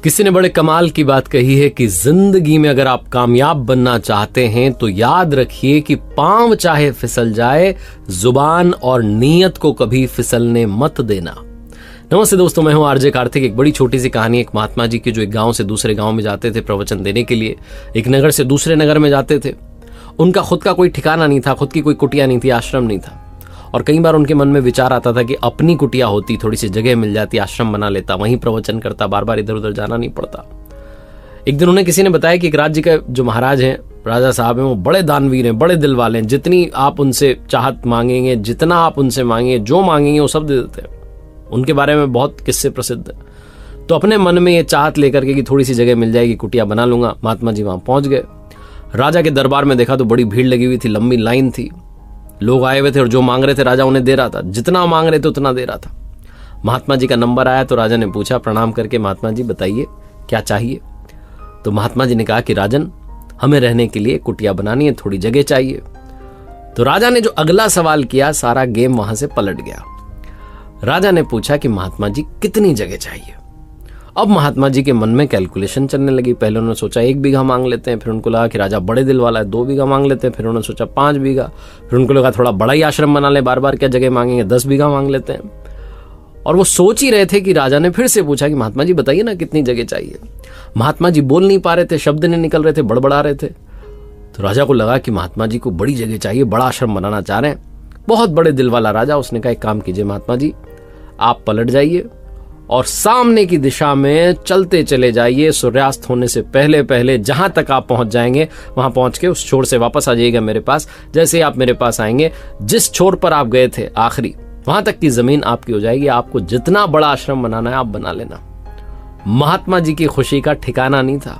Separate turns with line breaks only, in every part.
किसी ने बड़े कमाल की बात कही है कि जिंदगी में अगर आप कामयाब बनना चाहते हैं तो याद रखिए कि पांव चाहे फिसल जाए, जुबान और नीयत को कभी फिसलने मत देना। नमस्ते दोस्तों, मैं हूं आरजे कार्तिक। एक बड़ी छोटी सी कहानी एक महात्मा जी की, जो एक गांव से दूसरे गांव में जाते थे प्रवचन देने के लिए। एक नगर से दूसरे नगर में जाते थे। उनका खुद का कोई ठिकाना नहीं था, खुद की कोई कुटिया नहीं थी, आश्रम नहीं था। और कई बार उनके मन में विचार आता था कि अपनी कुटिया होती, थोड़ी सी जगह मिल जाती, आश्रम बना लेता, वहीं प्रवचन करता, बार बार इधर उधर जाना नहीं पड़ता। एक दिन उन्हें किसी ने बताया कि एक राज्य का जो महाराज हैं, राजा साहब हैं, वो बड़े दानवीर हैं, बड़े दिल वाले हैं। जितनी आप उनसे चाहत मांगेंगे, जितना आप उनसे मांगेंगे, जो मांगेंगे वो सब दे देते हैं। उनके बारे में बहुत किस्से प्रसिद्ध हैं। तो अपने मन में ये चाहत लेकर के कि थोड़ी सी जगह मिल जाएगी, कुटिया बना लूंगा, महात्मा जी वहां पहुंच गए। राजा के दरबार में देखा तो बड़ी भीड़ लगी हुई थी, लंबी लाइन थी, लोग आए हुए थे और जो मांग रहे थे राजा उन्हें दे रहा था। जितना मांग रहे थे उतना दे रहा था। महात्मा जी का नंबर आया तो राजा ने पूछा, प्रणाम करके, महात्मा जी बताइए क्या चाहिए। तो महात्मा जी ने कहा कि राजन, हमें रहने के लिए कुटिया बनानी है, थोड़ी जगह चाहिए। तो राजा ने जो अगला सवाल किया, सारा गेम वहां से पलट गया। राजा ने पूछा कि महात्मा जी कितनी जगह चाहिए। अब महात्मा जी के मन में कैलकुलेशन चलने लगी। पहले उन्होंने सोचा 1 बीघा मांग लेते हैं, फिर उनको लगा कि राजा बड़े दिल वाला है, 2 बीघा मांग लेते हैं, फिर उन्होंने सोचा 5 बीघा, फिर उनको लगा थोड़ा बड़ा ही आश्रम बना ले, बार बार क्या जगह मांगेंगे, 10 बीघा मांग लेते हैं। और वो सोच ही रहे थे कि राजा ने फिर से पूछा कि महात्मा जी बताइए ना कितनी जगह चाहिए। महात्मा जी बोल नहीं पा रहे थे, शब्द नहीं निकल रहे थे, बड़बड़ा रहे थे। तो राजा को लगा कि महात्मा जी को बड़ी जगह चाहिए, बड़ा आश्रम बनाना चाह रहे हैं, बहुत बड़े दिल वाला राजा। उसने कहा एक काम कीजिए महात्मा जी, आप पलट जाइए और सामने की दिशा में चलते चले जाइए। सूर्यास्त होने से पहले पहले जहां तक आप पहुंच जाएंगे, वहां पहुंच के उस छोर से वापस आ जाइएगा मेरे पास। जैसे ही आप मेरे पास आएंगे, जिस छोर पर आप गए थे आखिरी, वहां तक की जमीन आपकी हो जाएगी। आपको जितना बड़ा आश्रम बनाना है आप बना लेना। महात्मा जी की खुशी का ठिकाना नहीं था।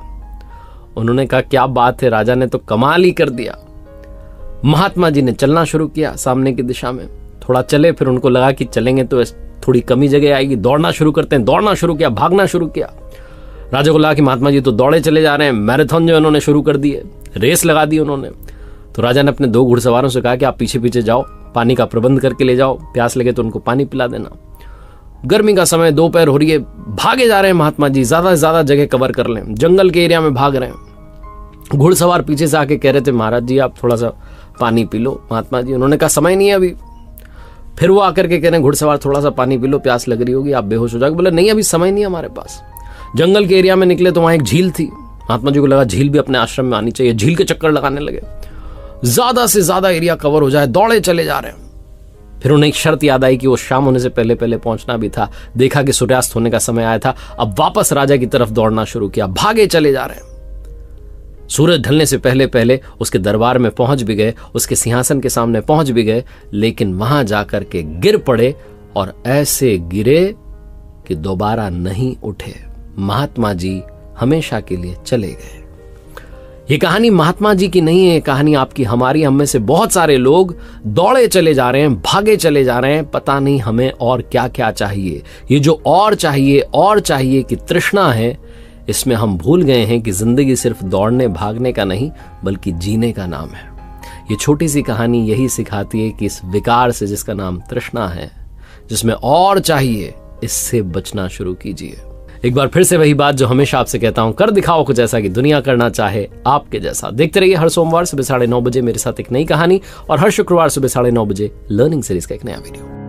उन्होंने कहा क्या बात है, राजा ने तो कमाल ही कर दिया। महात्मा जी ने चलना शुरू किया सामने की दिशा में। थोड़ा चले, फिर उनको लगा कि चलेंगे तो थोड़ी कमी जगह आएगी, दौड़ना शुरू करते हैं। दौड़ना शुरू किया, भागना शुरू किया। राजा को लगा कि महात्मा जी तो दौड़े चले जा रहे हैं, मैराथन जो उन्होंने शुरू कर दी है, रेस लगा दी उन्होंने। तो राजा ने अपने 2 घुड़सवारों से कहा कि आप पीछे पीछे जाओ, पानी का प्रबंध करके ले जाओ, प्यास लगे तो उनको पानी पिला देना। गर्मी का समय, दोपहर हो रही है, भागे जा रहे हैं महात्मा जी, ज्यादा से ज्यादा जगह कवर कर लें, जंगल के एरिया में भाग रहे हैं। घुड़सवार पीछे से आके कह रहे थे महाराज जी आप थोड़ा सा पानी पी लो। महात्मा जी, उन्होंने कहा समय नहीं है अभी। फिर वो आकर के कह रहे हैं घुड़सवार थोड़ा सा पानी पी लो, प्यास लग रही होगी, आप बेहोश हो जाओगे। बोले नहीं अभी समय नहीं है हमारे पास। जंगल के एरिया में निकले तो वहां एक झील थी। महात्मा जी को लगा झील भी अपने आश्रम में आनी चाहिए। झील के चक्कर लगाने लगे, ज्यादा से ज्यादा एरिया कवर हो जाए, दौड़े चले जा रहे हैं। फिर उन्हें एक शर्त याद आई कि वो शाम होने से पहले पहले पहुंचना भी था। देखा कि सूर्यास्त होने का समय आया था। अब वापस राजा की तरफ दौड़ना शुरू किया, भागे चले जा रहे हैं। सूरज ढलने से पहले पहले उसके दरबार में पहुंच भी गए, उसके सिंहासन के सामने पहुंच भी गए, लेकिन वहां जाकर के गिर पड़े और ऐसे गिरे कि दोबारा नहीं उठे। महात्मा जी हमेशा के लिए चले गए। ये कहानी महात्मा जी की नहीं है, ये कहानी आपकी, हमारी। हम में से बहुत सारे लोग दौड़े चले जा रहे हैं, भागे चले जा रहे हैं, पता नहीं हमें और क्या क्या चाहिए। ये जो और चाहिए कि तृष्णा है, इसमें हम भूल गए हैं कि जिंदगी सिर्फ दौड़ने भागने का नहीं बल्कि जीने का नाम है। ये छोटी सी कहानी यही सिखाती है कि इस विकार से जिसका नाम तृष्णा है, जिसमें और चाहिए, इससे बचना शुरू कीजिए। एक बार फिर से वही बात जो हमेशा आपसे कहता हूं, कर दिखाओ कुछ ऐसा कि दुनिया करना चाहे आपके जैसा। देखते रहिए हर सोमवार सुबह 9:30 बजे मेरे साथ एक नई कहानी, और हर शुक्रवार सुबह 9:30 बजे लर्निंग सीरीज का एक नया वीडियो।